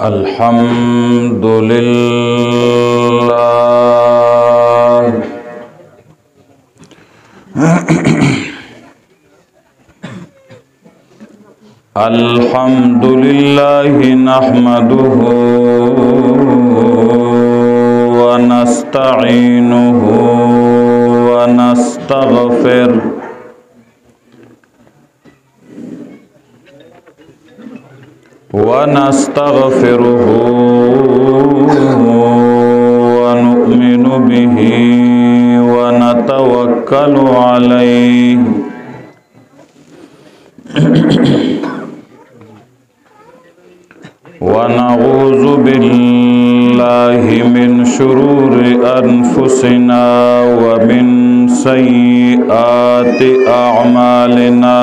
الحمد لله الحمد لله نحمده ونستعينه ونستغفره ونؤمن به ونتوكل عليه ونعوذ بالله من شرور أنفسنا ومن سيئات أعمالنا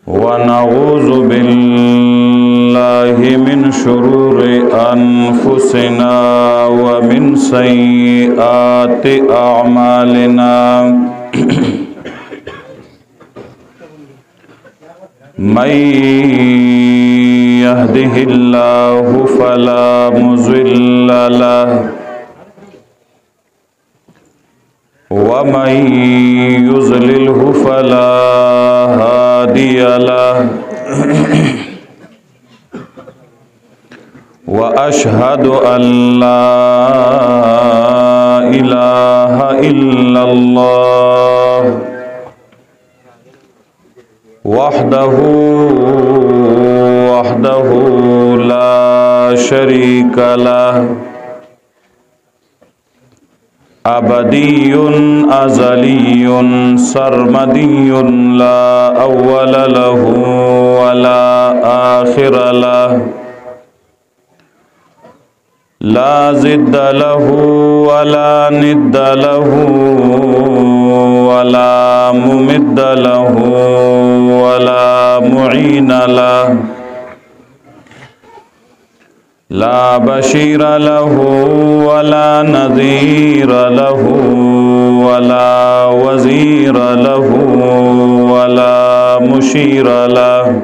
ونعوذ بالله من شرور أنفسنا ومن سيئات أعمالنا من يهده الله فلا مضل له ومن يضلله فلا هادي له وأشهد أن لا إله إلا الله وحده لا شريك له أبدي أزلي سرمدي لا أول له ولا آخر له لا ضد له ولا ند له ولا ممد له ولا معين له لا بشير له ولا نذير له ولا وزير له ولا مشير له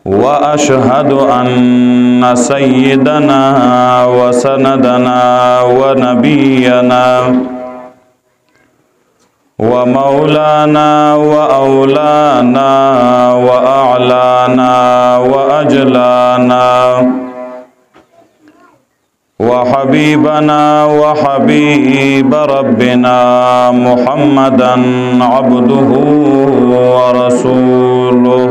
وأشهد أن سيدنا وسندنا ونبينا ومولانا وأولانا وأعلانا وأجلانا وحبيبنا وحبيب ربنا محمدا عبده ورسوله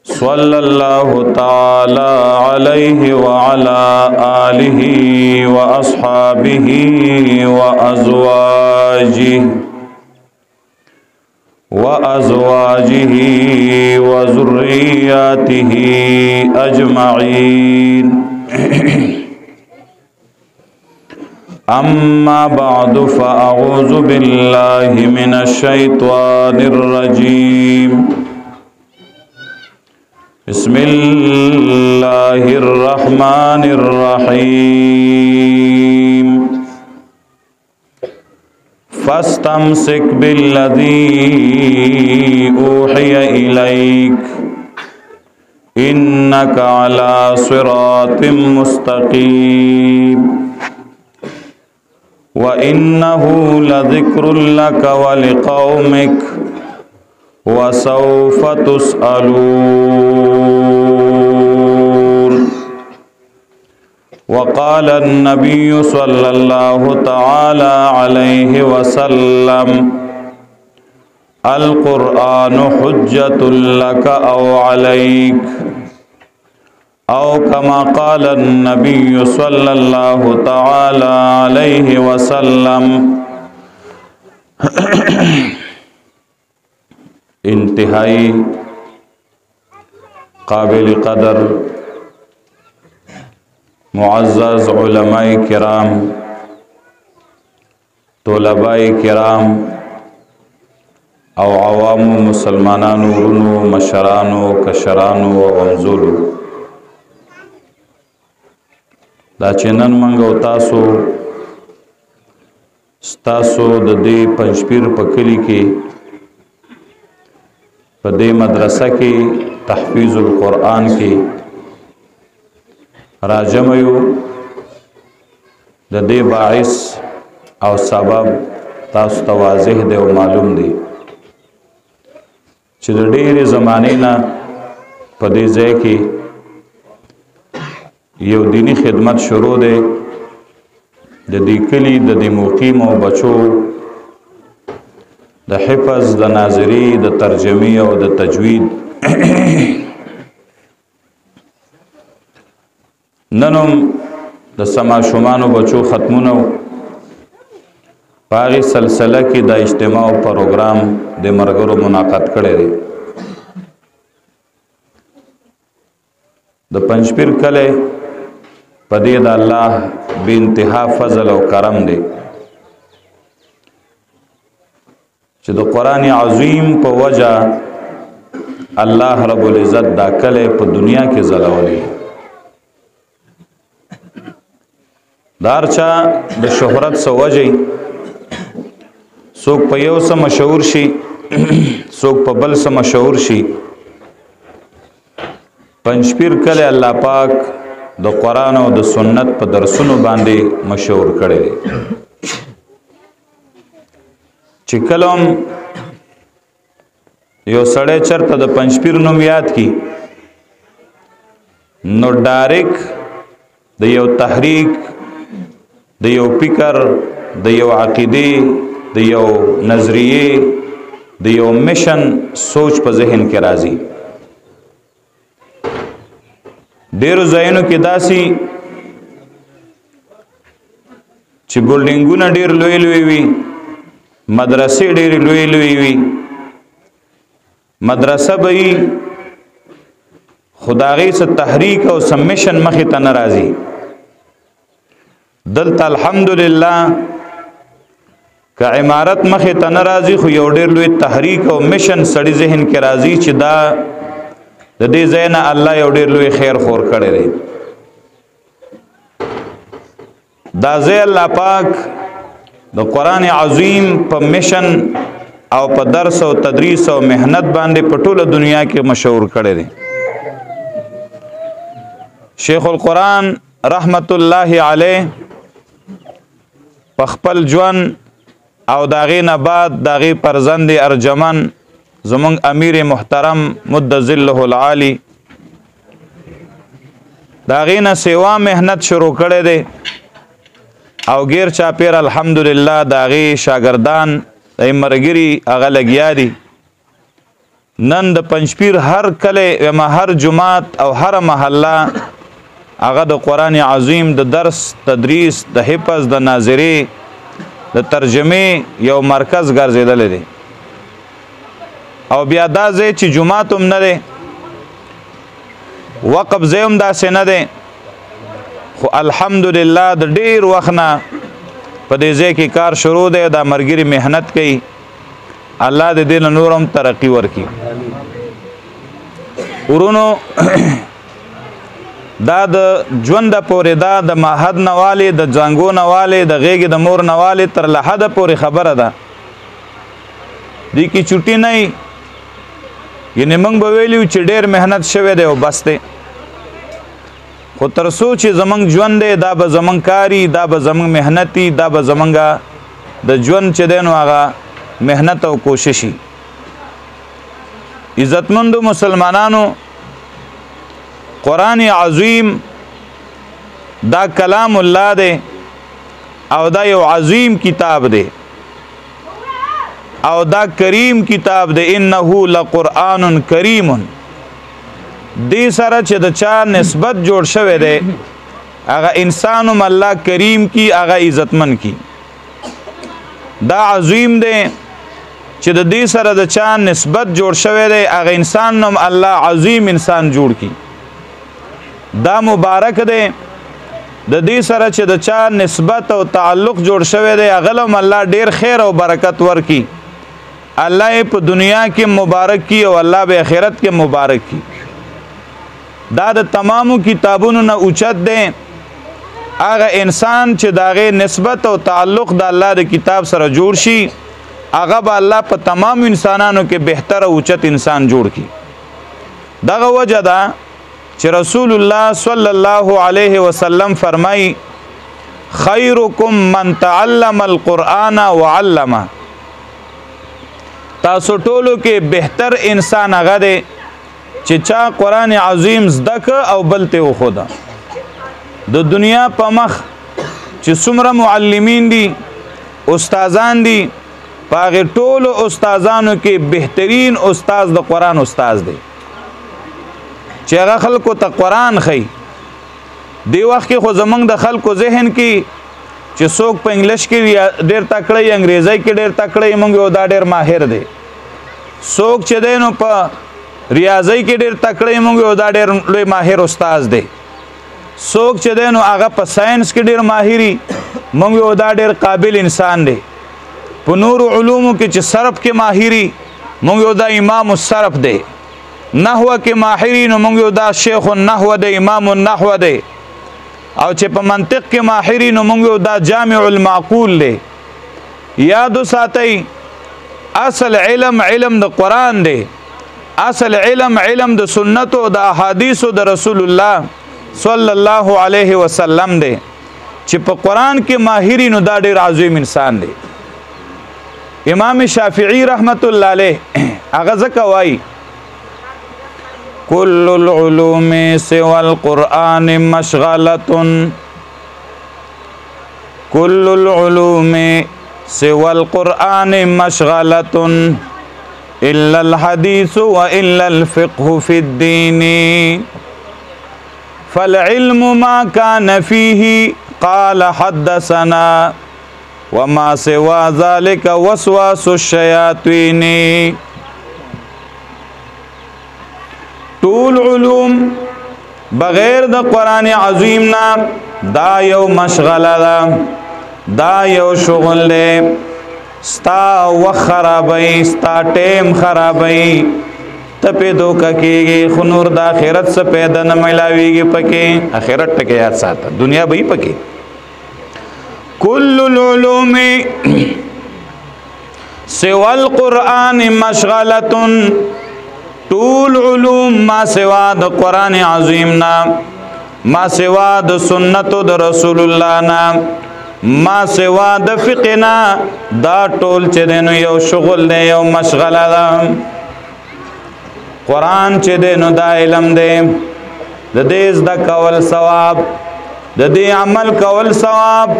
صلى الله تعالى عليه وعلى آله وأصحابه وأزواجه وذرياته أجمعين أما بعد فأعوذ بالله من الشيطان الرجيم بسم الله الرحمن الرحيم فاستمسك بالذي أوحي إليك إنك على صراط مستقيم وإنه لذكر لك ولقومك وسوف تسألون وقال النبي صلى الله تعالى عليه وسلم القرآن حجة لك أو عليك أو كما قال النبي صلى الله تعالى عليه وسلم انتہائی قابل قدر معزز علماء کرام طلباء کرام او عوام مسلمانانو ورونو مشرانو کشرانو او امزولو دا چنن منګو تاسو تاسو د دې پنځپیر په کلی کې په دې مدرسه کې تحفیظ القرآن کې راجم یو د دې باعث او سبب تاسو ته واضح دی او معلوم دی چې د ډېرې زمانې نه په دې ځای کې یو دینی خدمت شروع دی د دې کلی د دې مقیمو بچو د حفظ د ناظری د ترجمه او د تجوید ننم د سما شومانو بچو ختمونو پاغي سلسله کې د اجتماع او پروګرام د مرګرو منعقد کړي دي د پنځپیر کله پدې د الله بے انتها فضل او کرم دی چې د قران عظیم په وجه الله رب العزت دا کله په دنیا کې زلولې دارچا د شهرت سو وجه څوک په یو سم مشهور شي څوک په بل سم مشهور شي پنځپیر کله الله پاک د قران او د سنت په درسونو باندې مشهور کړي چې کلم یو سړی چرته د پنځپیر نوم یاد کی نو ډایرک د یو تحریک د یو فکر د یو عقیده د یو نظریه د یو مشن سوچ په ذهن کې راځي ډیرو ځایونو کې داسي چې بلډینګونه ډیر لوی لوی وي مدرسې ډیر لوی لوی وي مدرسه به خدایي څخه تحریک او سمیشن مخې ته ناراضي دلته الحمدلله که عمارت مخې ته ناراضي خو یو ډیر لوی تحریک او میشن سړی ذهن کې راځي چې دا د دې ځای نه الله یو ډېر لوی خیر خور کړی دی دا ځای الله پاک د قرآن عظیم په میشن او په درس او تدریس او محنت باندې په ټوله دنیا کې مشهور کړی دی شیخ القرآن رحمت الله علیه په خپل ژوند او داغې نه بعد داغې فرزند ارجمن زمونږ امیر محترم مد ظله العالی داغې نه سیوا محنت شروع کړی دی او غیر چاپیر الحمدلله داغې شاګردان د مرګري هغه لګیا دي نن د پنځپیر هر کله یا هر جماعت او هر محله هغه د قرآن عظیم د درس تدریس د حفظ د ناظری د ترجمه یو مرکز ګرځیدل دی او بیا دا ځای چې جمعات هم نه دی وقف ځای هم داسې نه دی خو الحمدلله د ډیر وخت نه په دې ځای کې کار شروع دی دا مرګري محنت کوي الله دې دې نور هم ترقی ورکړي ورونو دا د ژوند پورې دا د معهد نواله د ځنګو نواله د غېګ د مور نواله تر لحد پورې خبره ده دې کې چټي نه یعنی موږ به ویلو چې ډېر مهنت شوه دی او بس دی خو تر څو چې زمونږ ژوند دی دا به زمونږ کاری دا به زمونږ مهنتي دا به زمونږه د ژوند چې دی نو هغه مهنت او کوششي عزتمندو مسلمانانو قرآن عظیم دا کلام الله دی او دا یو عظیم کتاب دی او دا کریم کتاب دی انه لقرآن کریم دی سره چې د چا نسبت جوړ شوی دی هغه انسانم الله کریم کی هغه عزتمن کی دا عظیم دی چې د دې سره د چا نسبت جوړ شوی دی هغه انسانم الله عظیم انسان جوړ کی دا مبارک دی د دې سره چې د چا نسبت او تعلق جوړ شوی دی هغه هم الله ډیر خیر او برکت ورکی الله په دنیا کې مبارک کی او الله به آخرت کې مبارک کی دا د تمامو کتابونو نه اوچت دی هغه انسان چې داغه نسبت او تعلق د الله د کتاب سره جوړ شي هغه به الله په تمام انسانانو کې بهتر او اوچت انسان جوړ کړي دغه وجه ده چې رسول الله صلی الله علیه وسلم فرمای خیرکم من تعلم القرآن وعلمه تاسو ټولو کې بهتر انسان هغه دی چې چا قرآن عظیم زده که او بل ته وښوده د دنیا په مخ چې څومره معلمین دي استادان دي په هغې ټولو استادانو کې بهترین استاد د قرآن استاد دی چې هغه خلکو ته قرآن ښیي دی وخت کې خو زمونږ د خلکو ذهن کې چې څوک په انګلیش کې ډېر تکړه انګریزی کې ډېر تکړه موږ یو دا ډېر ماهر دی څوک چې دی نو په ریاضی کې ډېر تکړه موږ یو دا ډېر لوی ماهر استاد دی څوک چې دی نو هغه په ساینس کې ډېر ماهري موږ یو دا ډېر قابل انسان دی په نورو علومو کې چې صرف کې ماهري موږ یو دا امام الصرف دی نحوه کې ماهري نو موږ یو دا شیخ النحوه دی امام النحوه دی او چې په منطق کې ماهري نو موږ یو دا جامع المعقول دی یادو ساتئ اصل علم د قرآن دی اصل علم د سنتو د احادیثو د رسول الله صلی الله علیه وسلم دی چې په قرآن کې ماهري نو دا ډېر عظیم انسان دی امام شافعی رحمت الله علیه هغه ځکه وایي كل العلوم سوى القرآن مشغلة كل العلوم سوى القرآن مشغلة إلا الحديث وإلا الفقه في الدين فالعلم ما كان فيه قال حدثنا وما سوى ذلك وسواس الشياطين طول علوم بغیر د قرآن عظیم نا دا یو مشغله ده دا یو شغل دی ستا وخت خرابوي ستا ټیم خرابوي ته پې دوکه کېږي خو نور د آخرت څه پیدا نه میلاویږي پکې آخرت ټکې یاد ساته دنیا به یې پکې کل العلوم سوى القرآن مشغلة طول علوم ما سوا د قرآن عظیم نا ما سوا د سنتو د رسول الله نا ما سوا د فقنا دا ټول چې دینو یو شغل دی یو مشغله ده قرآن چې دینو دا علم دی د دې زده کول ثواب د دې عمل کول ثواب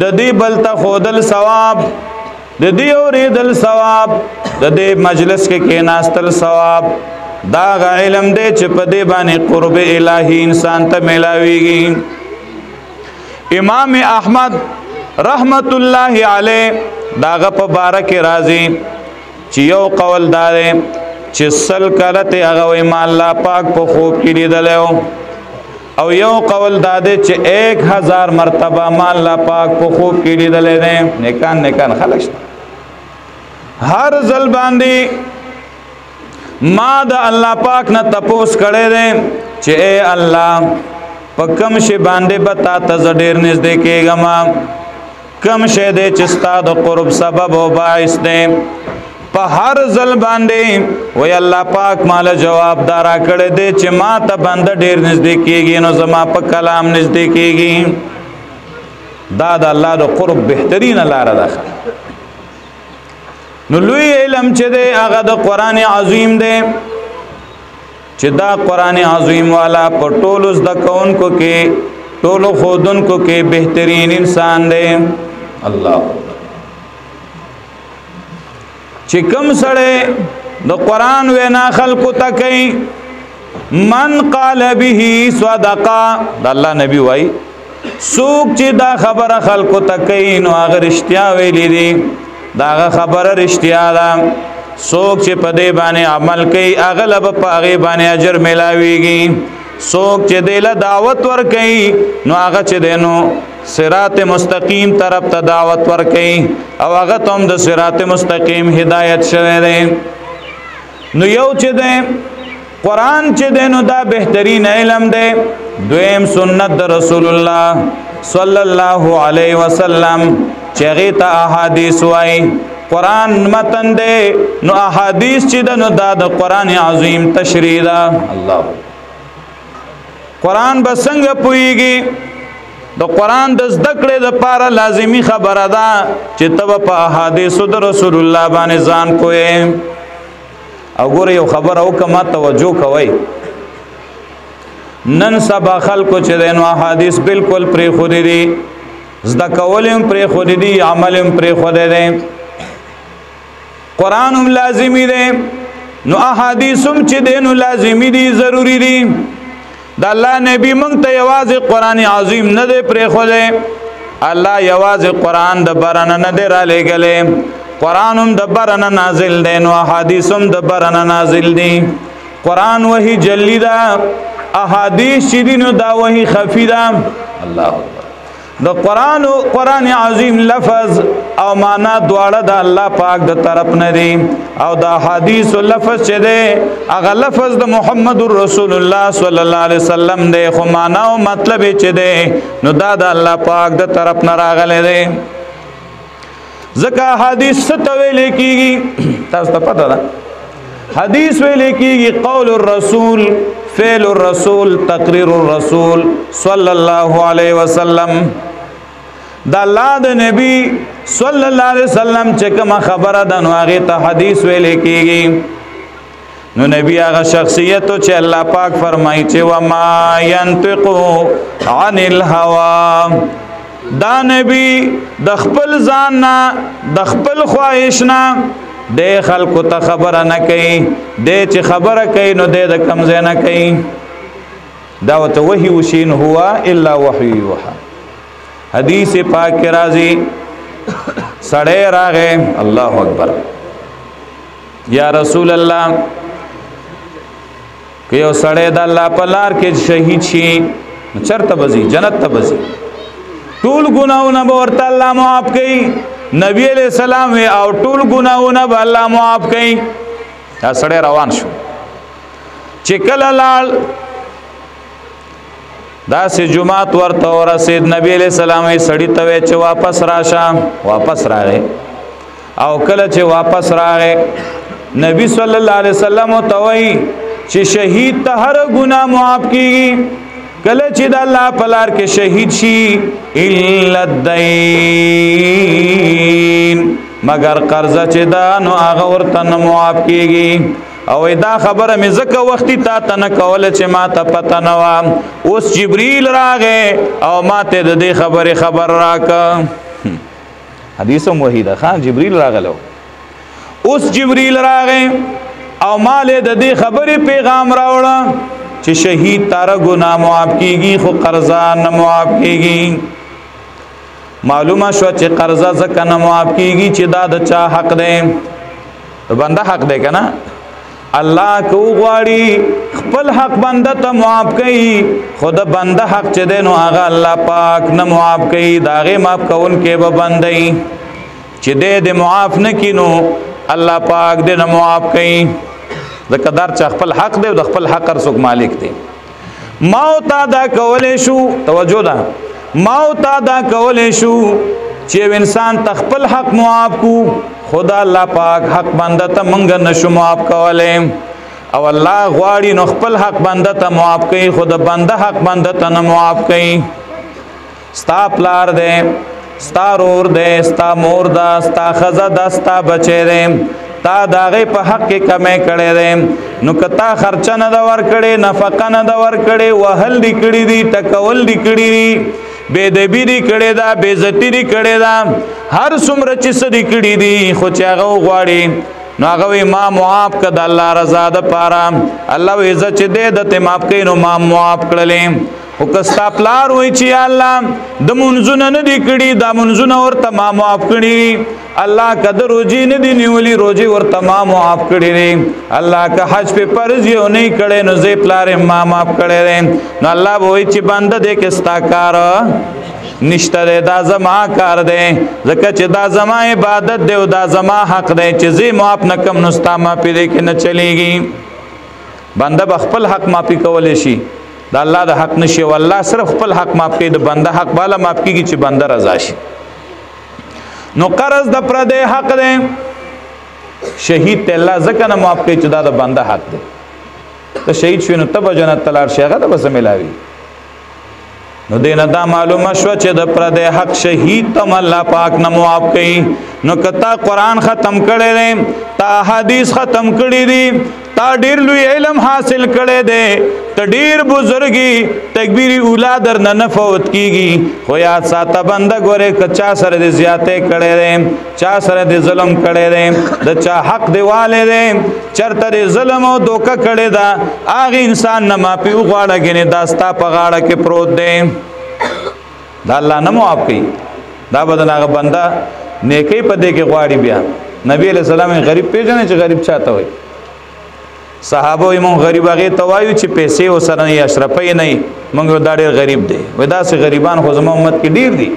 د دې بل ته ښودل ثواب د دې اورېدل ثواب د دې مجلس کې کېناستل ثواب دا غ علم دی چې په دې باندې قرب الهي انسان ته میلاویږي امام احمد رحمت الله علیه داغه په باره کې راځي چې یو قول دا دی چې سل کاله ته هغه وایي ما الله پاک په خوب کې لیدلی او یو قول دا دی چې 1000 مرتبه ما الله پاک په خوب کې لیدلی دی نیکان خلک شته هر ځل باندې ما د الله پاک نه تپوس کړی دی چې اے الله په کم شی باندې به تا ته زه ډېر نږدې کېږم کم شی دی چې ستا د قرب سبب او باعث دی په هر ځل باندې وی الله پاک مال جواب دا راکړی دی چې ما ته بنده ډېر نږدې کېږي نو زما په کلام نږدې کېږي دا د الله د قرب بهترینه لاره ده نو لوی علم چې دی هغه د قرآن عظیم دی چې دا قرآن عظیم والا په ټولو زده کوونکو کې ټولو ښودونکو کې بهترین انسان دی الله چې کوم سړی د قرآن وینا خلقو ته کوي من قال به صدقه د الله نبی وایي څوک چې دا خبره خلقو ته کوي نو هغه رښتیا ویلی دی دا خبره رښتیا ده څوک چې په دې باندې عمل کوي هغه له به په هغې باندې اجر میلاویږي څوک چې دې له دعوت ورکوي نو هغه چې دی نو صراط مستقیم طرف ته دعوت ورکوي او هغه ته هم د صراط مستقیم هدایت شوی دی نو یو چې دی قرآن چې دی نو دا بهترین علم دی دویم سنت د رسول الله صلی الله علیه وسلم چې هغې ته احادیث وایي. قرآن متن دی نو احادیث چې ده نو دا د قرآن عظیم تشریح ده. الله قرآن به څنګه پوهیږي؟ د قرآن د زده کړې دپاره لازمي خبره ده چې ته به په احادیثو د رسول الله باندې ځان پوهې. او ګوره یو خبره وکړه ما توجه کوئ. نن سبا خلکو چې دی نو احادیث بالکل پرېښودي دي، زده کول هم پرېښودي دي، عمل هم پرېښودی دی. قرآن هم لازمی دی نو احادیث هم چې دی نو لازمی دی، ضروری دی. د الله نبی موږ ته یوازې قرآن عظیم نه دی پرېښودی، الله یوازې قرآن د برنه نه دی رالیږلی. قرآن هم د برنه نازل دی نو احادیث هم د برنه نازل دی. قرآن وحی جلی ده، احادیث چې دي نو دا وحی خفی ده. الله د قرآن عظیم لفظ او معنا دواړه د الله پاک د طرف نه دي، او د احادیث لفظ چې دی هغه لفظ د محمد رسول الله صلی الله علیه وسلم دی، خو معنا او مطلب چې دی نو دا د الله پاک د طرف نه راغلی دی. ځکه احادیث څه ته ویل کېږي؟ تاسو ته پته ده حدیث ویل کېږي قول الرسول، فعل الرسول، تقریر الرسول صلی الله علیه وسلم. د الله د نبی صلی الله علیه وسلم چې کومه خبره ده نو هغې ته حدیث ویل کېږي. نو نبی هغه شخصیت چې الله پاک فرمایي چې وما ینطق عن الهوا، دا نبی د خپل ځان نه د خپل خواهش نه د خلکو ته خبره نه کوي، د چې خبره کوي نو د کوم ځای نه کوي. دا ورته وحی وشي ان هو الا وحی یوحی. حدیث پاک کې راځي سړی راغی، الله اکبر، یا رسول الله که یو سړی د الله په لار کې شهید شي نو چېرته به ځي؟ جنت ته به ځي. ټول ګناهونه به ورته الله معاف کوي. نبی علیہ السلام وی او ټول ګناهونه به الله معاف کوي. دا سړی روان شو چې کله لاړ داسې جماعت ورته ورسېد. نبی علیہ السلام وی سړي ته وی چې واپس راشه. واپس راغی او کله چې واپس راغی نبی صلی الله علیه وسلم ته وی چې شهید ته هر ګناه معاف کیږي کله چې د الله په لار کې شهید شي، الا الدین، مگر قرضه چې دا نو هغه ورته نه معاف کیږي. او دا خبره مې ځکه وختي تا ته نه کوله چې ما ته پته نه وه. اوس جبریل راغی او ما ته د دې خبرې خبر راکه. حدیث هم وحی ده ښه، جبریل راغلی. اوس جبریل راغی او ما له د دې خبرې پیغام راوړه چې شهید تاره ګناه معاف کیږي خو قرضه نه معاف کیږي. معلومه شو چې قرضه ځکه نه معاف کیږي چې دا د چا حق دی؟ د بنده حق دی که نه؟ الله که وغواړي خپل حق بنده ته معاف کوي، خو د بنده حق چې دی نو هغه الله پاک نه معاف کوي. د هغې معاف کوونکی به بنده وي چې دی د معاف نه کړي نو الله پاک دی نه معاف کوي. ځکه در چا خپل حق دی او د خپل حق هر څوک مالک دی. ما او تا دا کولی شو، توجه ده، ما او تا دا کولی شو چې انسان ته خپل حق معاف کو، خدا الله پاک حق بنده ته مونږ نشو معاف کولی. او الله غواړي نو خپل حق بنده ته معاف کوي، خو د بنده حق بنده ته نه معاف کوي. ستا پلار دی، ستا رور دی، ستا مور ده، ستا ښځه ده، ستا بچی دی، تا د هغې په حق کې کمی کړی دی نو که تا خرچه نه ده ورکړې، نفقه نه ده ورکړې، وهل دي کړي دي، ټکول دي کړي دي، بېدبي دي کړې ده، بېعزتي دي کړې ده، هر څومره چې څه دي کړي دي، خو چې هغه وغواړي نو هغه وی ما معاف که د الله رضا دپاره. الله وی زه چې دی درته معاف کوي نو ما معاف کړلې. خو که ستا پلار وایي چې یا الله د منځونه نه دي کړي، دا منځونه ورته ما معاف کړي، الله که د روجې نه دي نیولي، روجې ورته ما معاف کړي دي، الله که حج پې فرض یې نه کړی نو زه پلار یې ما معاف کړی دی. نو الله به وایي چې بنده دی که ستا کار نشته دی، دا زما کار دی، ځکه چې دا زما عبادت دی او دا زما حق دی چې زه معاف نه کړم نو ستا معافي دی کې نه چلیږي. بنده به خپل حق معافي کولی شي دا الله د حق نشي والله صرف خپل حق معاف کوي د بنده حق بالا معاف کیږي چې بنده رضا شي نو قرض د پردې حق دی شهید ته الله ځکه نه معاف کوي چې دا د بنده حق دی ته شهید شوی نو ته به جنت ته لاړ شې هغه ته به څه ملاوي نو دینه دا معلومه شوه چې د پردې حق شهید ته الله پاک نه معاف کوي نو که تا قرآن ختم کړی دی تا حدیث ختم کړی دی تا ډیر لوی علم حاصل کړی دی ته ډیر بزرګي تکبیری اولا در نه فوت کیږي خو یاد ساته بنده ګوره که چا سره د زیاتې کړی دی چا سره د ظلم کړی دی د چا حق دیواله دی چرته د ظلم او دوکه کړی دا هغه انسان نه معافي وغواړه ګنې دا ستا په غاړه کې پروت دی دا الله نه معاف کوي دا بدن هغه بنده نیکی په دې کې غواړي بیا نبی علیہ السلام غریب پیژنې چې غریب چاته وي صحابه ایمون غریب هغه توایو چې پیسې وسره نه اشرفي نه مونږ دا ډېر غریب دی ودا سه غریبان خو زموږ امت کې ډېر دي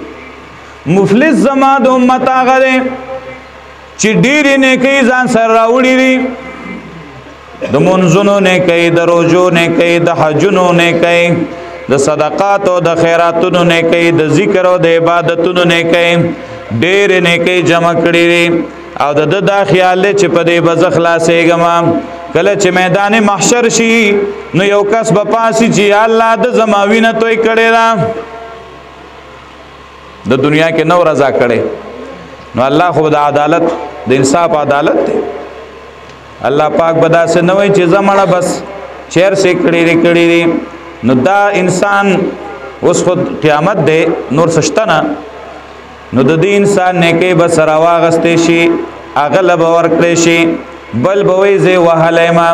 مفلس زما د امت هغه دی چې ډېر نه کوي ځان سره راوړي دي د منځونو نه کوي د روزو نه کوي د حجونو نه کوي د صدقات او د خیراتونو نه کوي د ذکر او د عبادتونو نه کوي ډېر نه کوي جمع کړي دي او د دا خیال چې په دې بز خلاصېږم کله چې میدان محشر شي نو یو کس به پاسي چې الله د زماوینه توي کړي را د دنیا کې نو رضا کړي نو الله خو د عدالت د انصاف عدالت دی الله پاک بدا سے نوې چې زمړه بس چیر سے کړي دي نو دا انسان اوس خود قیامت دی نور سشتنه نو د دې انسان نه کې بس راواغستې شي اغلب ورکړې شي بل بوي زه وهلما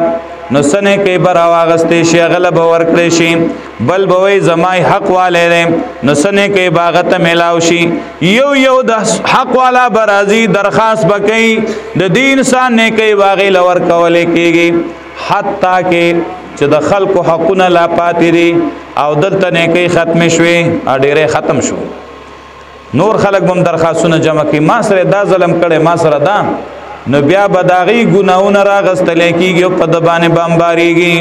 نو سنه کې براواغستې شي اغلب ورکړې شي بل بوي زمای حق والے نو سنه کې باغت ملاو شي یو د حق والا برازي درخواست بکې د دې انسان نه کې باغې لور کولې کېږي حتی کې چې د خلکو حقونه لا پاتې دي او دلته نه کې ختم شوي اډېره ختم شو نور خلق بم درخواستونه جمع کی ما سره دا ظلم کړي ما سره دا نو بیا بداغي ګناونه راغستل کیږي په د باندې بمباريږي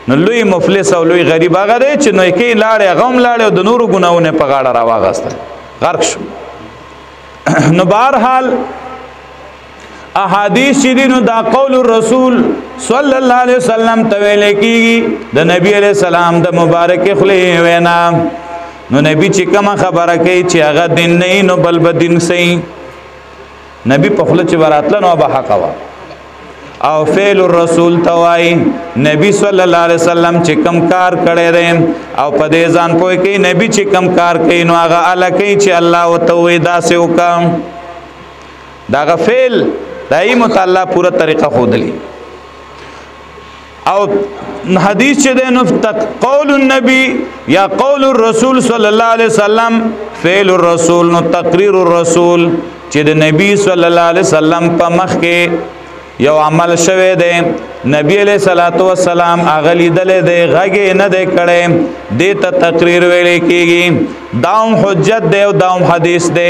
نو لوی مفلس او لوی غریب هغه دی چې نو کې لاړې غم لاړې د نورو ګناونه په غاړه راواغستل غرق شو نو بهرحال احادیث چې دي نو دا قول الرسول صلی الله علیه وسلم تویل کیږي د نبی علیہ السلام د مبارک خلی وینا نو نبی چې کومه خبره کوي چې هغه دین نه نو بل بدین سي نبی په خپل چې وراتل نو به حق وا او فعل الرسول توای نبی صلی الله علیه وسلم چې کم کار کړي دي او په دې ځان پوي کوي نبی چې کم کار کوي نو هغه ال کوي چې الله وتوي داسې وکم دا غفل دای متعالی پورا طریقه خودلی او حدیث چې ده نو قول النبی یا قول الرسول صلی الله علیه وسلم فعل الرسول نو تقریر الرسول چې د نبی صلی الله علیه وسلم په مخ کې یو عمل شوه دی نبی علیہ الصلوۃ والسلام اغلی دل دی غږ نه دی کړي د ته تقریر ویل کېږي داوم حجت دی او داوم حدیث دی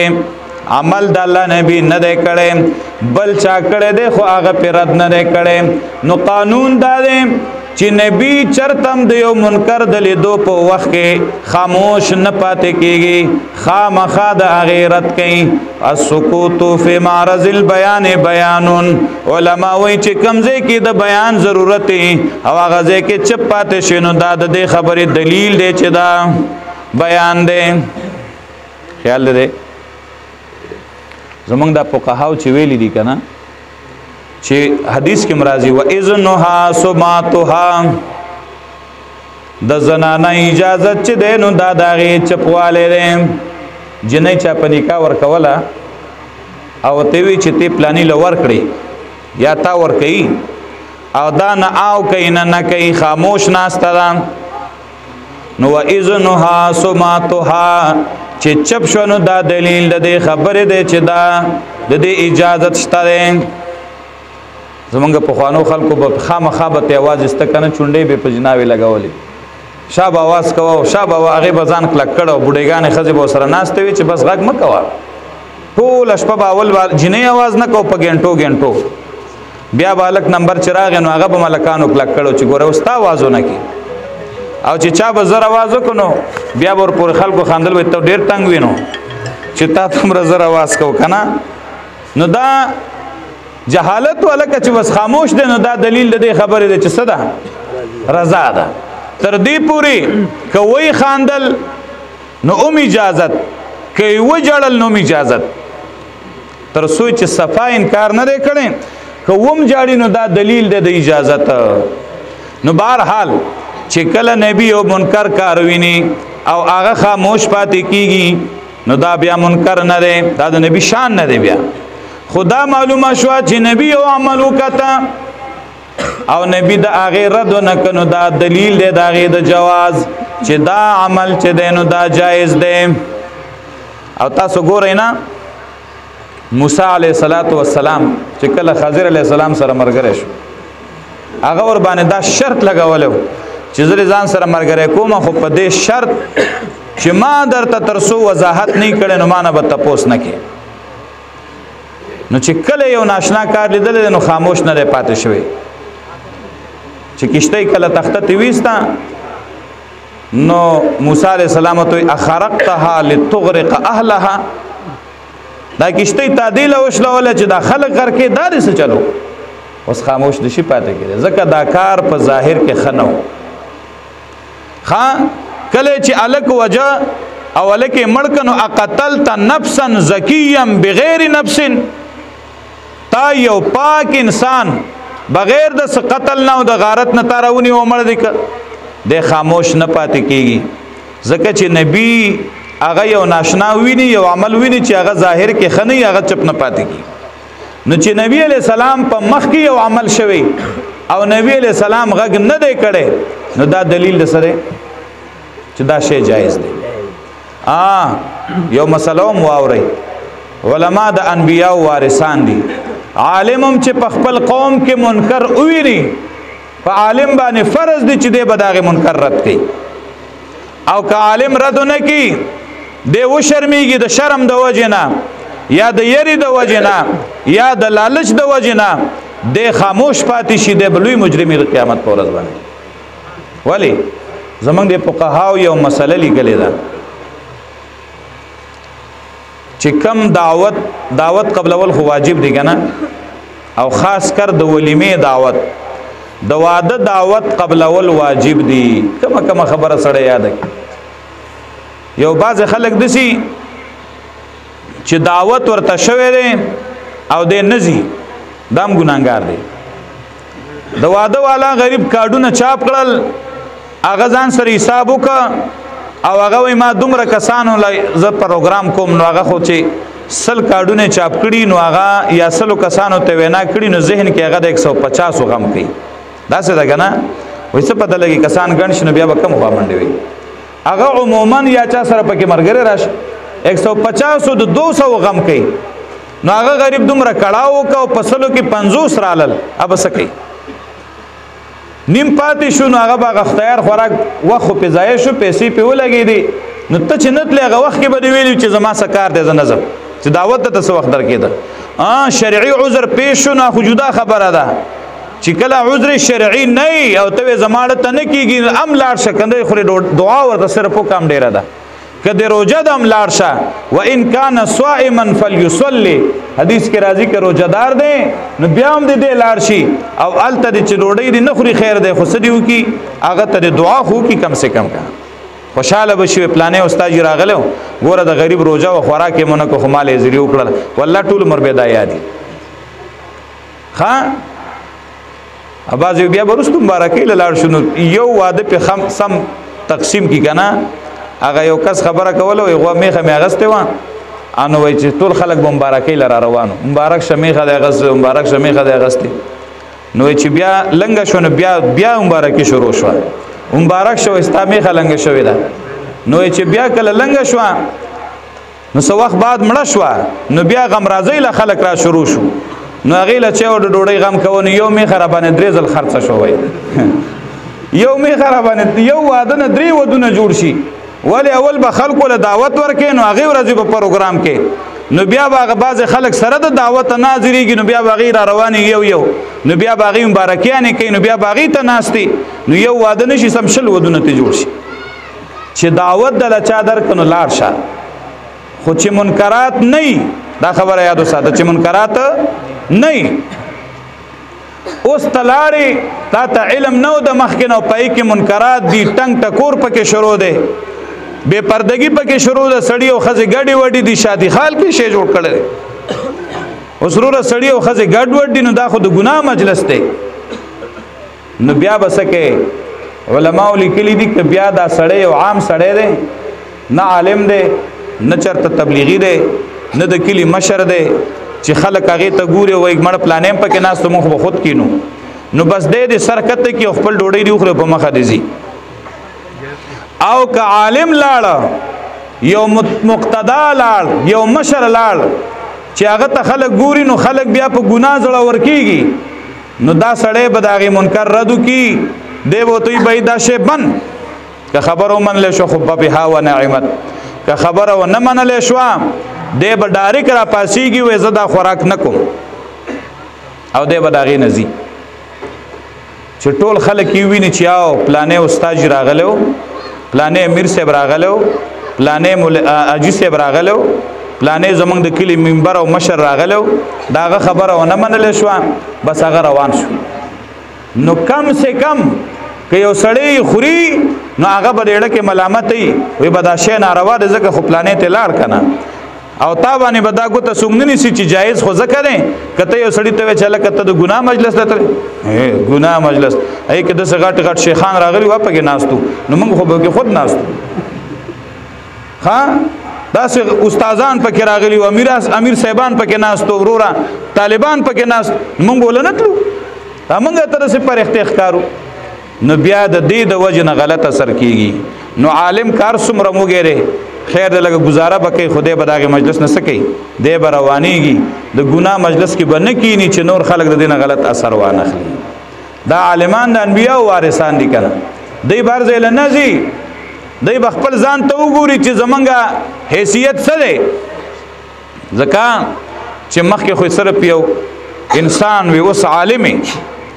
عمل د الله نبی نه دی کړي بل چا کړي دی خو هغه پر رد نه دی کړي نو قانون دا دی چې نبی چرتم د یو منکر د لیدو په وخت کې خاموش نه پاتې کېږي خامخا د غیرت کوي السکوت فی معرض البیان بیان علما وایي چې کمزې کې د بیان ضرورت او هغه ځکه چې چپ پاتې شنو دا د خبرې دلیل دی چې دا بیان دی خیال دې زمونږ د فقهاو چې ویلي دي کنه چې حدیث کې مرাজি و اذنها سماتها د زنانه اجازه چې دینو دا داغه چپواله دي جنې چا پنیکا ور کوله او ته وی چې ته پلاني لور کړی یا تا ور کوي او دا نه او کین نه کوي خاموش ناسته نو و اذنها سماتها چې چپ شونو دا دلیل د خبره ده چې دا د اجازه شته زمونږ په خوانو خلکو په خامخا به आवाज استکنه چونډې به پجناوي لگاولې شاب आवाज کوو شاب هغه بزان کلک کړه بډېګانې خزه به سره ناشته وي چې بس غږ مکوا ټول شپه اول جنې आवाज نه کو په ګنټو بیا بالک نمبر چراغ نو هغه به ملکانو کلک کړه چې ګوره وستا आवाजونه کی او چې چا به زر आवाज وکړو بیا ور پورې خلکو خاندل وي ته ډیر تنگ وینو چې تا تمره زر आवाज کو کنه نو دا جهالت ولکه چې بس خاموش دي نو دا دلیل د خبره ده چې صدا رضا ده تر دې پوری کوي خاندل نو اجازت کوي وجړل نو اجازت تر سوچ صفا انکار نه کړي کوم جاړي نو دا دلیل ده د اجازت نو بهرحال چې کله نبی او منکر کار ویني او هغه خاموش پاتې کیږي نو دا بیا منکر نه دی دا د نبی شان نه دی بیا خدا معلومه شو چې نبی او عمل وکړه او نبی د هغه رد نه کنو دا دلیل دی د هغه د جواز چې دا عمل چې دی نو دا جایز دی او تاسو ګورئ نه موسی علیه السلام چې کله خضر علیه السلام سره مرګره شو هغه ور باندې دا شرط لګولو چې زری ځان سره مرګره کوم خو په دې شرط چې ما درته ترسو وضاحت نه کړي نو مانه به تپوس نه کې نو چې کله یو ناشنا کار لیدل نو خاموش نه پاتې شوی چې کشته کله تخته تیويستا نو موسی علیہ السلام ته اخرقتها لتغرق اهلها دا کشته تعدیل وشلول چې دا خلق کر کې دار څه چلو اوس خاموش نشي پاتې کېږي ځکه دا کار په ظاهر کې خنو ها کله چې الک وجه او الک مړکنو اقتلت نفسا زکیا بغیر نفس تا یو پاک انسان بغیر د قتل نه او د غارت نه تارونی او مړ دي د خاموش نه پاتې کیږي ځکه چې نبی هغه یو ناشنا ویني یو عمل ویني چې هغه ظاهر کې خني هغه چپ نه پاتې کیږي نو چې نبی علی السلام په مخ کې یو عمل شوی او نبی علی السلام غږ نه دی کړي نو دا دلیل سره چې دا شی جایز دی یو مسله مو اوري علما د انبیاء وارثان دي عالمم چې په خپل قوم کې منکر وویني په عالم باندې فرض دي چې د بداغه منکر رد کړي او که عالم رد نه کړي دی و شرمېږي د شرم د وجنه یا د یری د وجنه یا د لالچ د وجنه د خاموش پاتې شي د بلوي مجرمي د قیامت پر ورځ باندې ولی زمونږ د فقهاو یو مسله لیکلې ده چې کم دعوت قبلول خو واجب دی کنه او خاص کر د ولیمه دعوت د واده دعوت قبلول واجب دی کما خبره سره یاد کی یو باز خلک دسی چې دعوت ورته شوی دی او د نزي دام ګناګار دی د واده والا غریب کارډونه چاپ کړل اغه ځان سره حساب وکړه او هغه ما دومره کسانو لای ز پروګرام کوم نو هغه خو چې سل کارډونه چاپ کړي نو هغه یا سلو کسانو ته وینا کړي نو ذهن کې هغه 150 غم کوي دا څه ده کنه وې څه پته لګي کسان ګڼ شنو بیا به کم خوا منډي وي هغه عموما یا چا سره پکې مرګره راش 150 د 200 غم کوي نو هغه غریب دومره کړهو کو پسلو کې 50 رالل اب سکی نیم پاتې شو نو هغه باغ اختیار خوراک وخت په ځای شو پیسې په ولګې دي نو ته چې نت لغه وخت کې به ویلو چې زما سکار دې زنزم چې دعوت ته څه وخت درکېده شرعي عذر پیښ شو نه جدا خبره ده چې کله عذر شرعي نه او ته زماړه ته نه کیږي ام لاړ شکنده خوري دعا ورته صرف کوم ډیره ده کده روزه دم لاړ شه و ان کان صائما فليصلي حدیث کې راځي چې روزدار دی نو بیا هم دې لاړ شي او الته دې چې ډوډۍ دې نه خوري خیر دی خو سديو کی هغه ته دعا خو کی کم سے کم کا خوشاله بشي پلانې استاد راغلو ګوره د غریب روزه او خوراکه مونږ کو مال زری وکړل والله ټول مربدا یادي ها اباز بیا برست مبارکې لاړ شنو یو واده په سم تقسیم کی کنه هغه یو کس خبره کوله یو میخه میغسته و انو وای چې ټول خلک مبارکې لره روانو مبارک شمیخه د غس مبارک شمیخه د غسته نو چې بیا لنګ شونه بیا مبارکې شروع شو مبارک شو استامیخه لنګ شوې ده نو چې بیا کله لنګ شو نو څو وخت بعد مړه شو نو بیا غم راځي له خلک را شروع شو نو غیله چې د ډوډۍ غم کوي یو میخه را باندې درېزل خرڅ شوی یو میخه را باندې یو واده نه درې ودونه جوړ شي ولی اول به خلکو له دعوت ورکې نو هغه ورځې په پروګرام کې نو بیا باغ باز خلک سره د دعوت ناظریږي نو بیا باغی را رواني یو نو بیا باغی مبارکیانه کوي نو بیا باغی ته ناشتي نو یو واده نشي سم شل ودونه ته جوړ شي چې دعوت د لچا درکنو لاړ شه خو چې منکرات نه دا خبره یادو ساته چې منکرات نه اوس تلاړي تا ته علم نو د مخکنو پای کې منکرات دي ټنګ ټکور پکې شروع ده بے پردگی پکې شروع ده سړی او خزه ګډي وډي دي شادي خال کې شی جوړ کړل اوس وروره سړی او خزه ګډ وډي نو دا خو د ګناه مجلس دی نو بیا بسکه علماء لیکلي دي چې بیا دا سړی او عام سړی دی نه عالم دی نه چرته تبلیغی دی نه د کلی مشر دی چې خلک هغه ته ګوري وای مړ پلانې پکې ناس ته مخ خود کینو نو بس دې سرکت کې خپل ډوډۍ دی خو په مخه دی او که عالم لاړ یو مقتدا لاړ یو مشر لاړ چې هغه ته خلک ګوري نو خلک بیا په ګناه زړه ورکیږي نو دا سړی به داغه منکر ردو کی دی وو توي بيدا شی بن که خبرو من له شو خو په ها و نعمت که خبرو نه من له شو دی به ډایرک را پاسيږي وې زدا خوراک نکوم او دی به داغه نزي چې ټول خلک یې ویني چې او پلانې استاد راغلو پلانې امیر صاحب راغلو پلانې اجي صاحب راغلو پلانې زمنګ د کلی منبر او مشر راغلو داغه خبره ونه منل شو بس هغه روان شو نو کم سے کم که یو سړی خوري نو هغه به ډېړه کې ملامت وي به دا شی ناروا دی ځکه خو پلانې ته لاړ کنه او تا باندې به دا ګوته سونګنی سي چې جایز خو ځکه دی کته یو سړی ته چله کته د ګناه مجلس ته ګناه مجلس ای که د سغټ غټ شیخان راغلی و پکې ناستو نو موږ خو به خود ناستو ها دا استادان پکې راغلی و امیر صاحبان پکې ناستو ورورا طالبان پکې ناست موږ بولنتلو موږ تر څه پر اختیار نو بیا د دې د وجه نه غلط اثر کیږي نو عالم کار سمره موګره خیر د لګه گزاره بکې خدای به داغه مجلس نه سکی دی به روانيږي د ګناه مجلس کې بنه کینی چې نور خلق د دینه غلط اثر وانخلي دا عالمان د انبیا او وارثان دي کنه دی بار زل نزي دی بخپل ځان ته وګوري چې زمونږه حیثیت څه دی ځکه چې مخکې خو سره پیو انسان وي اوس عالمي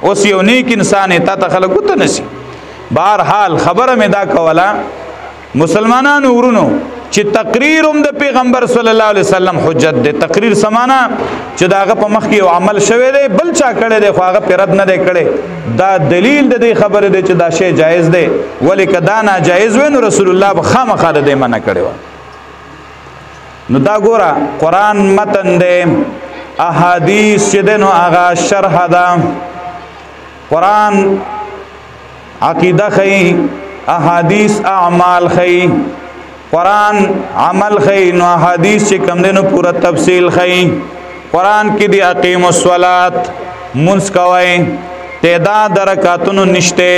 اوس یو نیک انسان ته ته خلق وته نشي بهر حال خبره مې دا کوله مسلمانانو ورونو چې تقریر د پیغمبر صلی الله علیه وسلم حجت دی تقریر سمانا چې داغه په مخ کې عمل شوی دی بل چا کړي دی خو هغه پرد نه دی کړي دا دلیل د دې خبره دی چې دا شی جایز دی ولی کدا ناجایز وي نو رسول الله خامخا د دې منع کړي نو دا ګوره قران متن دی احادیث چې نو هغه شرح ده قران عقیده خی احادیث اعمال خی قرآن عمل خی نو احادیث چې کم دینو پورا تفصیل خی قرآن کې دی اقیم الصلاۃ منځ کوي تعداد رکعاتونو نشته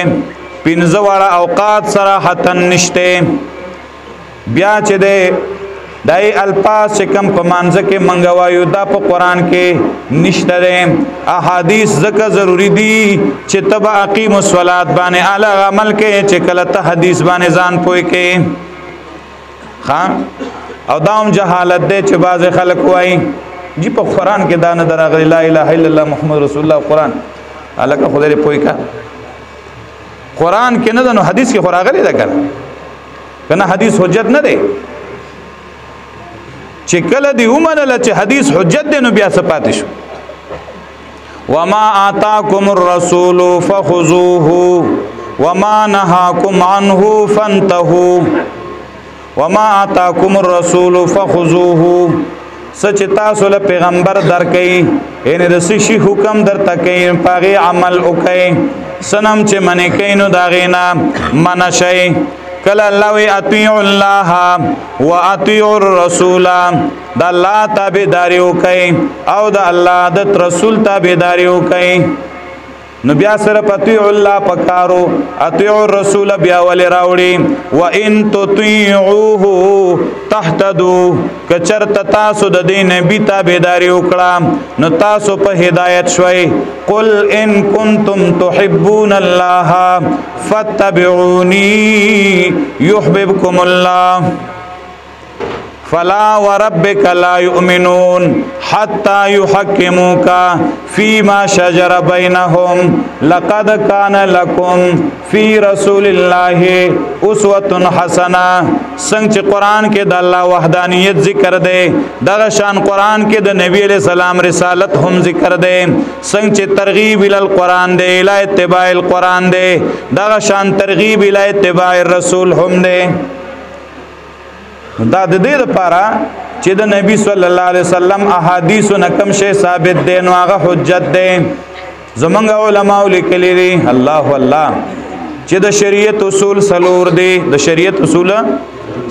15 وړه اوقات صراحتا نشته بیا چې دی دای الفاظ چې کم په مانځ کې منغوایو دا په قرآن کې نشته ده احادیث زکه ضروری دي چې تبع اقیم الصلاۃ باندې اعلی عمل کې چې کله ته حدیث باندې ځان پوي کې خان او داوم جهالت ده چې بعض خلک وایي جی په قرآن کې دا نه درغلی لا اله الا الله محمد رسول الله قرآن الکه خدای پوي کا قرآن کې نه نو حدیث کې خوراغلی ده کنه حدیث حجت نه ده چې کله دی ومنل چې حدیث حجت دی نو بیا صفات شو وما آتاکم الرسول فخذوه وما نهاکم عنه فانتهوا وما آتاکم الرسول فخذوه سچ تاسو له پیغمبر درکې ان د شي حکم در تکې پاغي عمل وکې سنم چې منې کینو داغینا منشي کله الله وی اطیع الله و اطیع الرسول د الله تابعداري وکي او د الله د رسول تابعداري وکي نو بیا سره اطیع الله پکارو اطیع الرسول بیا ول راوړي و ان تطيعوه تهتدوا کچرت تاسو د دین نبی تابعداري وکړه نو تاسو په هدایت شوي قل ان کنتم تحبون الله فاتبعوني يحببكم الله فلا وربك لا يؤمنون حتى يحكموك فيما شجر بينهم لقد كان لكم في رسول الله اسوة حسنه. څنګه قرآن کې د الله وحدانیت ذکر دی دغه شان قرآن کې د نبی علیہ السلام رسالت هم ذکر دی. څنګه ترغیب ال القرآن دی الی اتباع القرآن دی دغه شان ترغیب الی اتباع الرسول هم دی. دا د دې لپاره چې د نبی صلی الله علیه وسلم احادیث نکم شی ثابت دي نو هغه حجت دي. زمونږ علماء لیکلي دي الله الله چې د شریعت اصول سلور دي. د شریعت اصول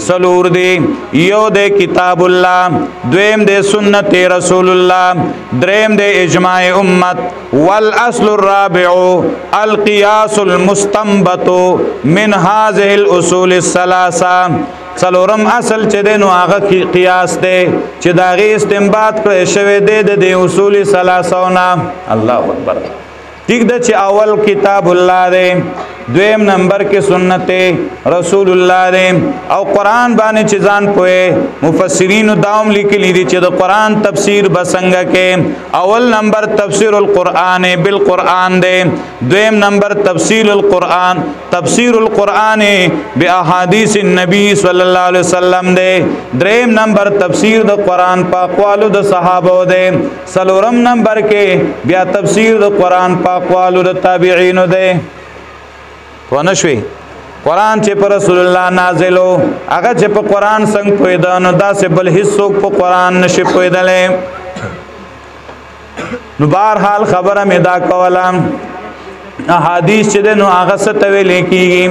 سلور دي. یو د کتاب الله، دویم د سنت رسول الله، دریم د اجماع امت. والاصل الرابع القياس المستنبط من هذه الاصول الثلاثه. څلورم اصل چې دی نو هغه قیاس دی چې د هغې استنباط کړی شوی دی د دې اصول ثلاثو نه. الله اکبر. ٹھیک ده چې اول کتاب الله دی، دویم نمبر کې سنت رسول الله دی او قرآن باندې چې ځان پوهې مفسرینو داوم لیکلي دي چې د قرآن تفسیر به څنګه کې. اول نمبر تفسیر القرآن بالقرآن دی، دویم نمبر تفسیر القرآن باحادیث النبی صلی الله علیه وسلم دی، دریم نمبر تفسیر د قرآن په اقوالو د صحابه دی، څلورم نمبر کې بیا تفسیر د قرآن په اقوالو د تابعینو دی. ونشوي قرآن چې پر رسول الله نازلو هغه چې په قرآن څنګه پوهېده نو داسې بل هیڅوک په قرآن نشي پوهېدلی. نو بهرحال خبره مې دا کوله احادیث چې دی نو هغه څه ته ویلی کېږي؟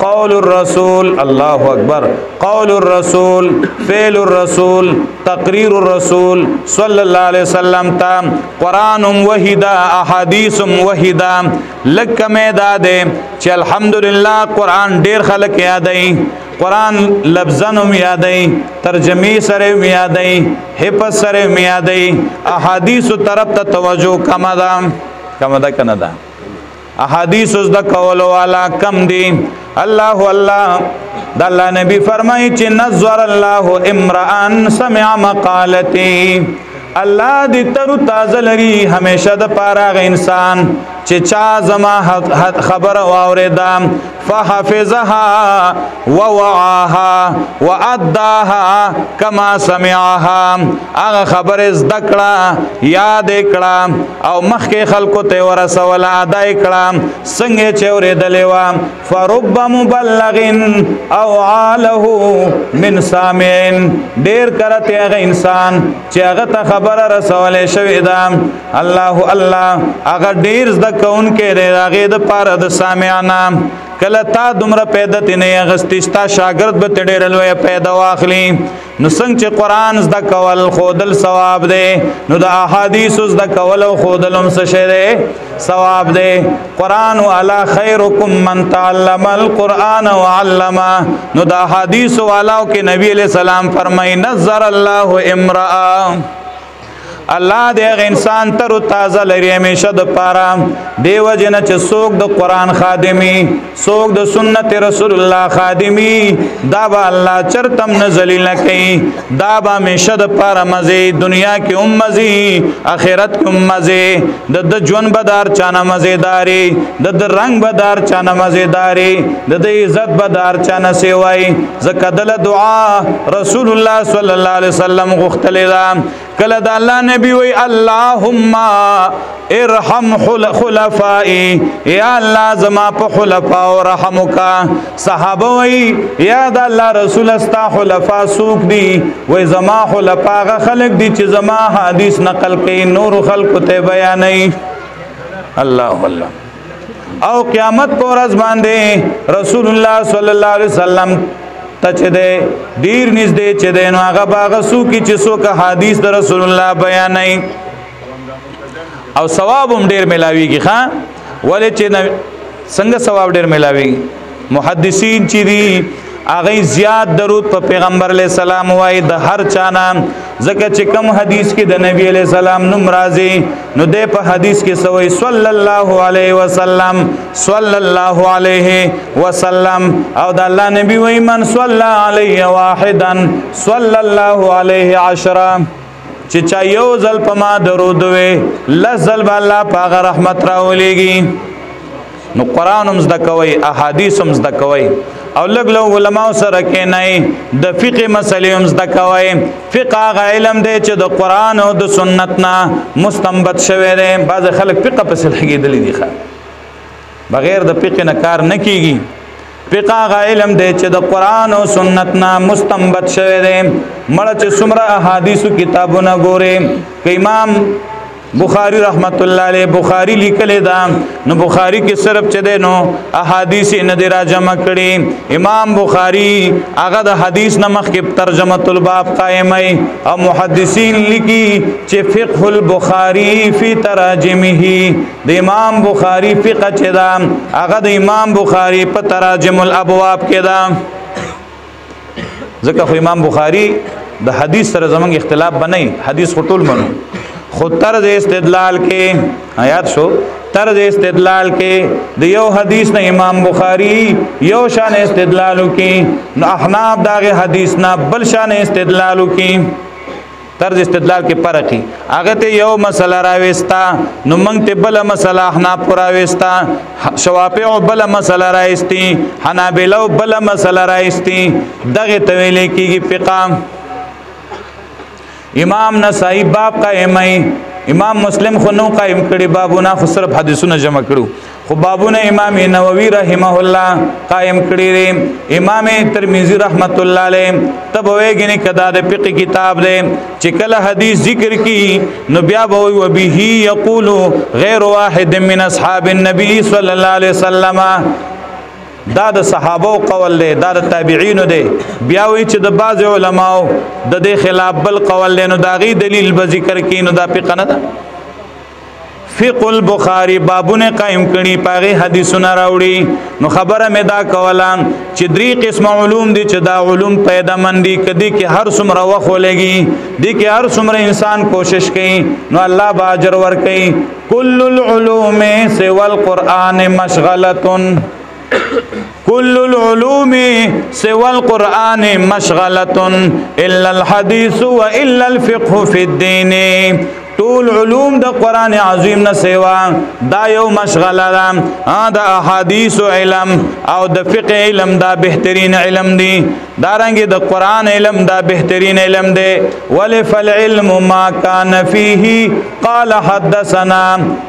قول الرسول. الله اکبر. قول الرسول، فعل الرسول، تقریر الرسول صلی الله علیه وسلم تا قرآن وحیدا احادیث وحیدا. لکه مې دا دی چې الحمدلله قرآن ډیر خلک یادوي، قرآن لفظن هم یادوي، ترجمې سره هم یادوي، حفظ سره هم یادوي. احادیثو طرف ته توجه کمه ده کنه ده. احادیث د کولو والا کم دي. الله الله د الله نبی فرمایي چې نظر الله امرأ سمع مقالتي. الله دې تر تازه لري همیشه د پاره انسان چې چا زما خبر واوریدا فحفظها ووعاها واداها كما سمعها. هغه خبر زده کړه، یاد کړه او مخکې خلکو ته ورسول ادا کړه څنګه چې اورېدلې وه. فرب مبلغ او عاله من سامع. ډېر کرته هغه انسان چې هغه ته خبره رسولې شوې ده الله الله هغه ډېر زده کوونکی دی د هغې دپاره د سامعانه. کله تا دومره پیدا تینه اغستی ستا شاگرد به ته ډېره لویه پیدا واخلي. نو څنګه چې قرآن زده کول ښودل ثواب دی نو د احادیثو زده کول او ښودل هم څه شی دی؟ ثواب دی. قرآن والا خیرکم من تعلم القرآن وعلمه. نو د احادیثو والاو کې نبی علیہ السلام فرمایي نظر الله امرأ. الله دې هغه انسان تر تازه لري همیشه د پاره. دیو جن چې څوک د قرآن خادمي، څوک د سنت رسول الله خادمي، دا به الله چرتم نه ذلیل کوي. دا به همیشه د پاره مزه، دنیا کې هم مزه، آخرت کې هم مزه. د ژوند بدار چانه مزیداری، د رنگ بدار چانه مزیداری، د عزت بدار چانه سیوای. زکه دل دعا رسول الله صلی الله علیه وسلم غختلی دا. کله د الله نبی وی اللهم ارحم خلفائی، یا الله زما په خلفاء رحم وکا. صحابه وی یا د الله رسول استا خلفاء سوق دی؟ وی زما خلفاء غ خلق دی چې زما حدیث نقل کوي نور خلق ته بیانوي. الله الله. او قیامت پر ورځ باندې رسول الله صلی الله علیه وسلم ته چې دی ډیر نږدې چې دی نو هغه به هغه څوک چې څوک حدیث د رسول الله بیانوي او ثواب هم ډیر ملاویږي. ولې چې څنګه ثواب ډیر ملاویږي؟ محدثین چې دي هغه زیات درود په پیغمبر علیه السلام وای د هر چانا ځکه چې کوم حدیث کې د نبی علیه السلام نوم راځي نو د په حدیث کې سوې صلی الله علیه وسلم صلی الله علیه وسلم او د الله نبی وای من صلی علیه واحدا صلی الله علیه عشرا چې چا یو ځل په ما درود وې لزل به الله پاغه رحمت راولېږي نو قرآن هم زده کوئ احادیث هم زده کوئ او لږ لږ علماو سره کښېنئ د فقه مسلې هم زده کوئ فقه هغه علم دی چې د قرآن او د سنت نه مستنبط شوی دی بعضې خلک فقه پسې لګېدلي دي بغیر د فقه نه کار نه کېږي فقه هغه علم دی چې د قرآن او سنت نه مستنبط شوی دی مړه چې څومره احادیثو کتابونه ګورې که امام بخاری رحمت الله علیه بخاری لیکلی دا نو بخاری کې صرف چې دی نو احادیث نه دی را جمع کړي امام بخاری هغه د حدیث نه مخکې ترجمه الباب قائمای او محدثین لیکي چې فقه البخاری فی تراجمه د امام بخاری فقه چې دا هغه د امام بخاری په تراجم الابواب کې دا ځکه خو امام بخاری د حدیث سره زمونږ اختلاف بنئ حدیث خو ټول منو خود طرز استدلال کې آیات شو طرز استدلال کې د یو حدیث نه امام بخاری یو شان استدلالو کې نو احناف داغه حدیث نه بل شان استدلالو کې طرز استدلال کې فرق هغه ته یو مسله راويستا نو موږ ته بل مسله احناف راويستا شوافع بل مسله راويستي حنابلہ بل مسله راويستي دغه تویل کېږي فقه امام نسائی باب قائمای امام مسلم خو نو قائم کړي بابونه خو صرف حدیثونه جمع کړو خو بابونه امام نووي رحمه الله قائم کړي دي امام ترمذی رحمت الله علیه تب وېګنی کدا د فقہ کتاب دی چې کله حدیث ذکر کی نو بیا به و به یقول غیر واحد من اصحاب النبي صلی الله علیه وسلم دا د صحابه قول دی دا د تابعین دی بیا وی چې د بعض علماو د دې خلاف بل قول دی نو دا غي دلیل به ذکر کین نو دا فقه نه ده فقه البخاری بابونه قائم کړي پاغه حدیثونه راوړي نو خبره مې دا کوله چې درې قسم علوم دي چې دا علوم پیدا مندي کدي کې هر څومره وخت ولګي دي کې هر څومره انسان کوشش کوي نو الله با اجر ور کوي کل العلوم سوى القرآن مشغلة كل العلوم سوى القرآن مشغلة إلا الحديث وإلا الفقه في الدين طول علوم د قرآن عظیم نه سوا دا یو مشغله ده دا احادیث علم او د فقه علم دا بهترین علم دی دارنګ د قرآن علم دا بهترین علم دی ولفل علم ما کان فيه قال حدثنا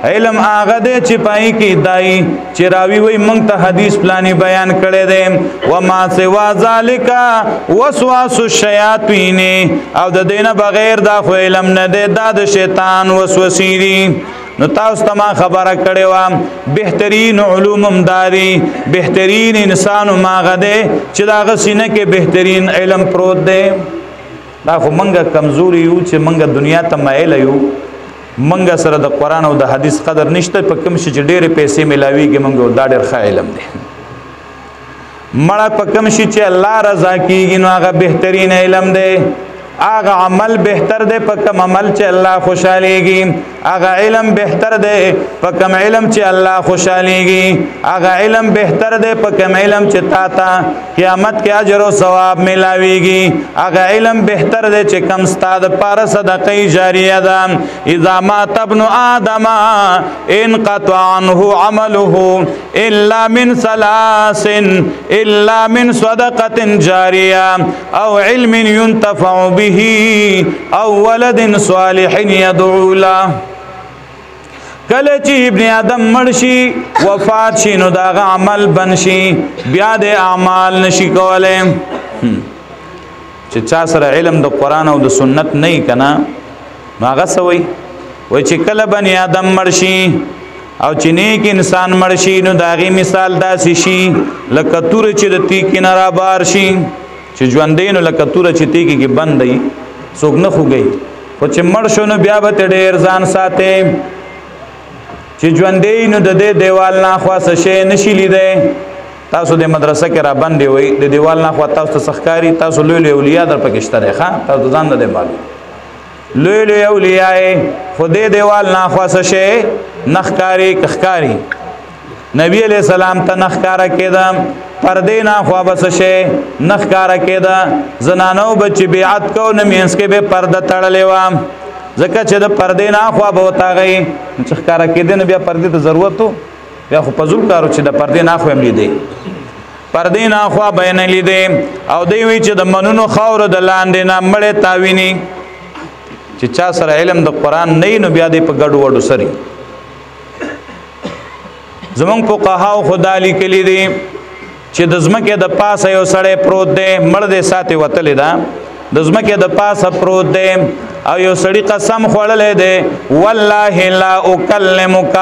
علم هغه دی چې پای کې دای چې راوی وي مونږ ته حدیث پلاني بیان کړي دي و ما سوا ذالک وسواس الشیاطین او د دینه بغیر دا خو علم نه دی دا د شیطان وسوسې دي نو تاسو ته ما خبره کړې و بهترین علوم داري بهترین انسان ما غده چې دا غسینه کې بهترین علم پروت دی دا خو منګه کمزوري یو چې منګه دنیا ته مایل یو منګه سره د قران او د حدیث قدر نشته په کوم شي چې ډېرې پیسې ملاويږي منګه دا ډېر ښه علم دی مړه په کوم شي چې الله رضا کیږي نو هغه بهترین علم دی آغا عمل بہتر دے پا کم عمل چے اللہ خوشحالیگی آغا علم بہتر دے پا کم علم چے اللہ خوشحالیگی آغا علم بہتر دے پا کم علم چے تاتا قیامت کے اجر و ثواب ملاویگی آغا علم بہتر دے چے کم ستاد پار صدقی جاریہ دا اذا مات ابن آدم انقطع عنہ عمله الا من ثلاث الا من صدقت جاریہ او علم ينتفع به او ولد صالح يدعو له کله چې ابن آدم مرشي وفات شي نو دا عمل بنشي بیا د اعمال نشي کولای چې چا سره علم د قران او د سنت نه کنا نو هغه سوي وای چې کله بني آدم مرشي او چې نیک انسان مرشي نو داغي مثال داسې شي لکه تور چې د تی کنارا بار شي چې ژوندین لکه تور چې تیږي کې بندي څوک نه خوږي خو چې مړ شو نو بیا به ډېر ځان ساتي چې ژوندین د دې دیوال نه خاصه شي نشي لیدای تاسو د مدرسه کې را باندې وي د دیوال نه خو تاسو تسخکاری تاسو لوی اولیاء در پکشته ده ښا تاسو ځان نه دی معلوم لوی اولیاء خو د دیوال نه خاصه شي نخکاری کخکاری نبی علیہ السلام ته نخکارا کېده پردې نه خو بس شي نخکارا کېده زنانو بچ بیعت کو نه مینس کې به پرده تړلې و ځکه چې د پردې نه خو به وتاغي چې ښکارا کېده نه بیا پردې ته ضرورت وو بیا خو پزول کارو چې د پردې نه خو هم لیدې پردې نه خو به نه لیدې او دی وی چې د منونو خاور د لاندې نه مړې تاویني چې چا سره علم د قران نه نو بیا دې په ګډو وډو سري زمون فقهاو خدا لیکلي دي چې د زمکه د پاسه یو سړی پروت دی مړ دی ساتي وتلې ده د زمکه د پاسه پروت دی او یو سړی قسم خوړلې دی والله لا اکلمک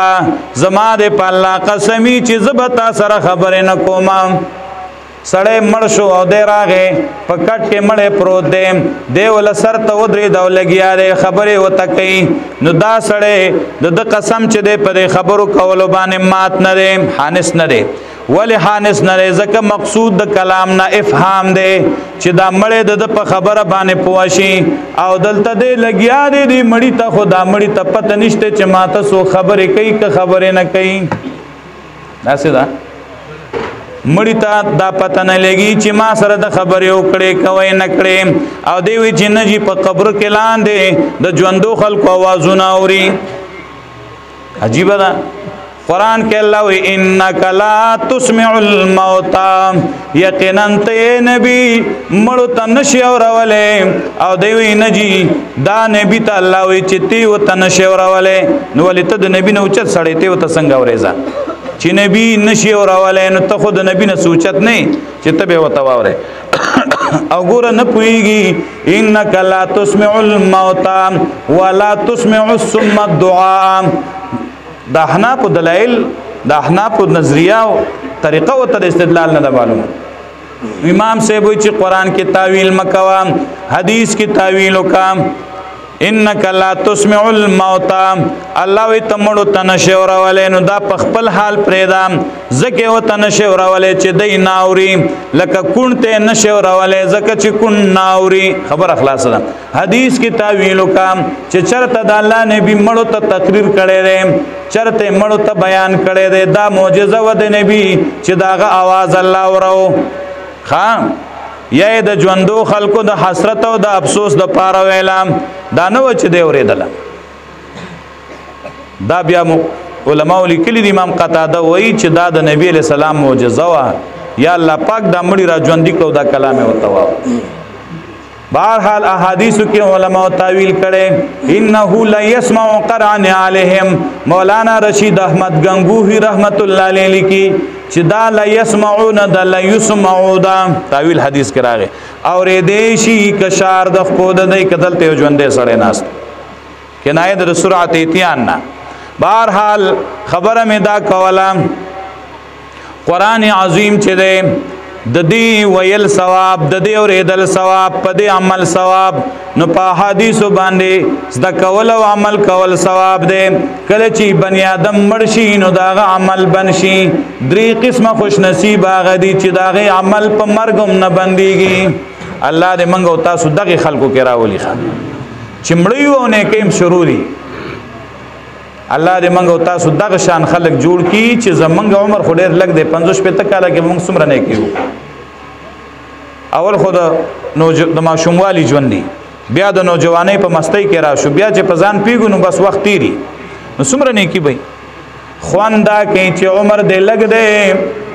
زما د په الله قسمی چې زبتا سره خبرې نه کوم سړی مړ شو او دی راغې په کټ کې مړې پروت دی دی ول سر ته ودرې دا لګیا دی خبرې وته کوي نو دا سړی د قسم چې دی په خبرو کولو باندې مات نه دی حانس نه دی ولی حانس نه ځکه مقصود د کلام نه افهام دی چې دا مړې د په خبره باندې پوښي او دلته دی لګیا دی مړی ته خدا مړی ته پته نشته چې ماته سو خبرې کوي که خبرې نه کوي داسې ده مړی ته دا پته نه لګي چې ما سره د خبرې وکړې کوي نه کړې او دی وی چې نه جی په قبر کې لاندې د ژوندو خلکو आवाजونه اوري عجیب ده قرآن کې الله وی انک لا تسمع الموتى یقینا ته نبی مړو ته نشي اورولې او دی وی نجی دا نبی ته الله وی چې تی وته نشي اورولې نو ولې ته د نبی نه اوچت سړی ته وته څنګه اورېزا چې نبی نشي اورولې نو ته خود نبی نه سوچت نه چې ته به وته واورې او ګور نه پويږي انک لا تسمع الموتى ولا تسمع الصم الدعاء د احناف دلایل د احناف نظریه او طریقه او تر استدلال نه معلوم امام صاحب چې قران کې تعویل مکوا حدیث کې تعویل وکام انک لا تسمع الموتى الله وی تمړو تنشور ولې نو دا په خپل حال پرېدام زکه و تنشور ولې چې دای ناوري لکه کونته نشور ولې زکه چې کون ناوري خبر اخلاص ده حدیث کې تعویل وکام چې چرته د الله نبی مړو ته تقریر کړي دي چرته مړو ته بیان کړي دي دا معجزه و د نبی چې داغه आवाज الله ورو خان یا د ژوندو خلکو د حسرت او د افسوس د پاره ویلام دا نو چې دی اوریدل دا بیا علماء لیکلي د امام قتاده وایي چې دا د نبی علیہ السلام معجزه وا یا الله پاک دا مړي را ژوندۍ کو دا کلام وتوا بهرحال احادیث کې علماء تعویل کړي انه لا يسمع قران عليهم مولانا رشید احمد گنگوہی رحمت الله علیه لیکي چې دا لا يسمعون دا لا يسمعوا دا تعویل حدیث کې راغی اور دیشی کشار د خود د کدل ته ژوندې سړې ناس کنایه د سورۃ اتیان نه بهرحال خبره مې دا کوله قران عظیم چې ده د دې ویل ثواب د دې اورېدل ثواب په دې عمل ثواب نو په حدیثو باندې زده کول او عمل کول ثواب دی کله چې بنی آدم مرشي نو داغه عمل بنشي درې قسمه خوش نصیب هغه دي چې داغه عمل په مرګم نه بنديږي الله دې منګو تاسو دغه خلکو کې راولي خان چې مړیو نه کيم شروع دي الله دې منګو تاسو دغه شان خلک جوړ کی چې زمنګ عمر خو ډېر لګ دی 50 پته کاله کې موږ څومره نه کیو اول خود نو د ماشوموالي ژوند دی بیا د نوجوانۍ په مستی کې را شو بیا چې په ځان پیګو نو بس وخت تیری نو څومره نه کی بھائی خواندا کې چې عمر دې لګ دی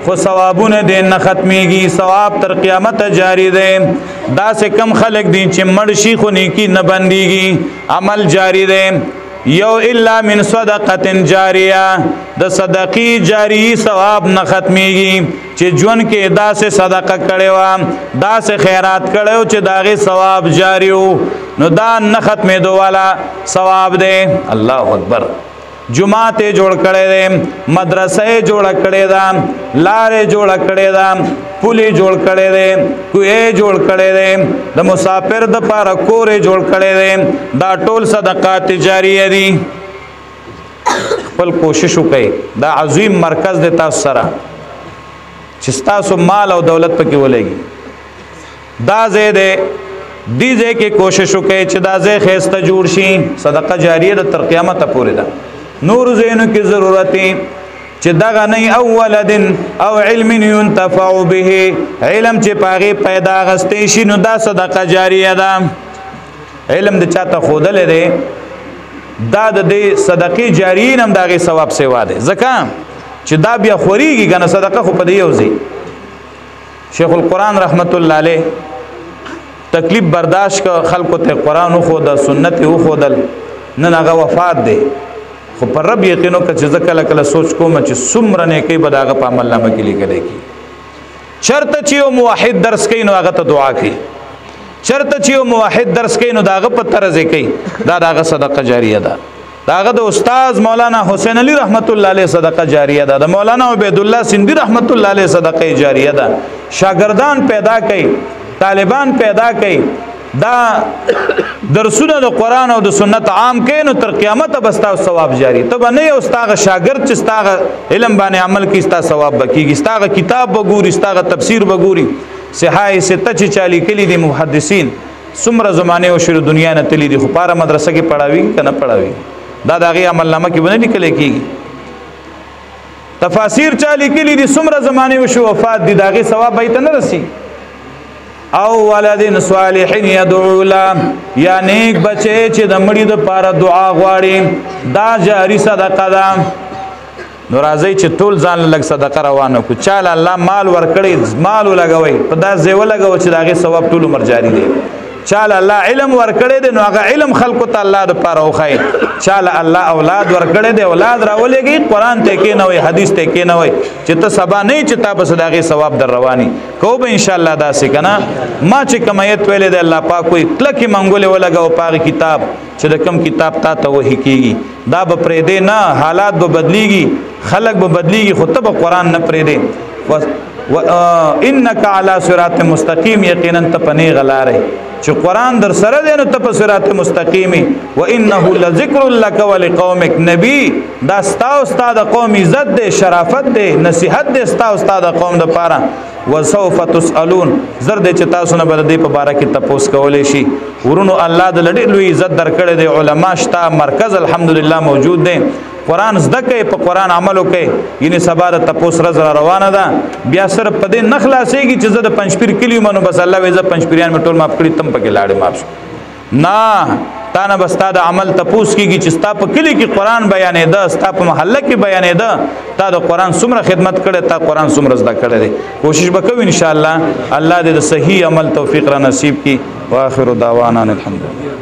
خو ثوابونه دې نه ختميږي ثواب تر قیامت جاری دی دا سه کم خلک دي چې مړ شي خو نیکی نه بنديږي عمل جاری دی یو الا من صدقه جاریه د صدقې جاری ثواب نه ختميږي چې جون کې داسې صدقه کړو داسې خیرات کړو چې داغه ثواب جاری وو نو دا نه ختمې دواله ثواب دی الله اکبر جمعه جوړ کړي دي مدرسې جوړ کړي دا لارې جوړ کړي دا پولي جوړ کړي دي کوې جوړ کړي دي د مسافر د پاره کورې جوړ کړي دي دا ټول صدقات جاریه دي خپل کوشش وکړي دا عظیم مرکز د تاسو سره چې ستاسو مال او دولت پکې ولګي. دا ځای دی، دې ځای کې کوشش وکړئ چې دا ځای ښایسته جوړ شي. صدقه جاریه د تر قیامته پورې ده. نور ځایونو کې ضرورت چې دغه نه او ولد او علم ينتفع به، علم چې پاغي پیدا غستې شي نو دا صدقه جاریه ده. علم د چاته خودل دی، دا د دې صدقې جاریه هم دغه ثواب سیوا ده. ځکه چې دا بیا خوريږي کنه صدقه خو په دې یوځي. شیخ القرآن رحمت الله علیه تکلیف برداشت کا خلکو ته قرآن خو د سنت خو دل نن هغه وفات دی. خو پر رب یقینو که چې کله کله سوچ کوم چې څومره نه کوي به داغه په عمل نامه کې لیکل کی. چرته چې یو موحد درس کوي نو هغه ته دعا کوي، چرته چې یو موحد درس کوي نو داغه په طرز کوي، دا داغه صدقه جاریه ده. داغه د استاد مولانا حسین علی رحمت الله علیه صدقه جاریه ده. د مولانا عبید الله سندی رحمت الله علیه صدقه جاریه ده. شاګردان پیدا کوي، طالبان پیدا کوي، دا درسونه د قرآن او د سنت عام کې نو تر قیامت بستا ثواب جاری. ته به نه یو استاغه شاګرد چې استاغه علم باندې عمل کې استا ثواب بکیږي، استاغه کتاب وګوري، استاغه تفسیر وګوري. صحاح سته چې چالي کلی دي محدثین څومره زمانه او شروع دنیا نه تللی دي، خو پاره مدرسه کې پڑھاوي کنه پڑھاوي، دا دغه عمل نامه کې باندې لیکل کېږي. تفاسیر چالي کلی دي څومره زمانه او شو وفات دي، دغه ثواب به ته نه رسي. او ولدین صالحین یدعو له، یا نیک بچی چې د مړي د پاره دعا غواړي، دا جاری صدقه ده. نو راځي چې ټول ځان لږ صدقه روانه کو. چاله الله مال ورکړي مال لګوي، په دا ځای ولګوي چې داغه ثواب ټول عمر جاری دی. چاله الله علم ورکړي دی نو هغه علم خلکو ته الله د پاره وخی. چاله الله اولاد ورکړي دی اولاد راولېږي، قران ته کې نه وي، حدیث ته کې نه وي، چې ته سبا نه چې تا بس داغه ثواب در رواني کو به ان شاء الله داسې کنه. ما چې کمایت ویلې دی الله پاک کوئی کلکې منګولې ولګاو پاغه کتاب چې د کم کتاب تا ته وحی کیږي، دا به پرې دی نه، حالات به بدليږي، خلق به بدليږي، خو ته به قران نه پرې دی. انک علی صراط مستقیم، یقینا ته پنی غلاره چې قران در سره دی نو ته په صراط مستقیمی. و انه لذکر لک ولقومک، نبی دا ستا او ستا د قوم عزت دی، شرافت دی، نصیحت دی ستا او ستا د قوم د پاره. وسوف تسالون، زر دې چې تاسو نه بر دې په باره کې تپوس کولې شي. ورونو الله د لړې لوی عزت درکړې دی، علما شتا، مرکز الحمدلله موجود دی. قرآن زده کوي، په قرآن عمل وکړي، یعنی سبا د تپوس ورځ روانه ده. بیا صرف په دې نه خلاصېږي چې زه د پنځپیر کلي منو بس الله وایي زه پنځپیریان مې ټول معاف کړي، تم پکې لاړې معاف شو. نه، تا نه به ستا د عمل تپوس کېږي چې ستا په کلي کې قرآن بیانېده، ستا په محله کې بیانېده، تا د قرآن څومره خدمت کړی، تا قرآن څومره زده کړی دی. کوشش به کوو انشاءالله. الله دې د صحیح عمل توفیق را نصیب کړي. واخر دعوانا الحمدلله.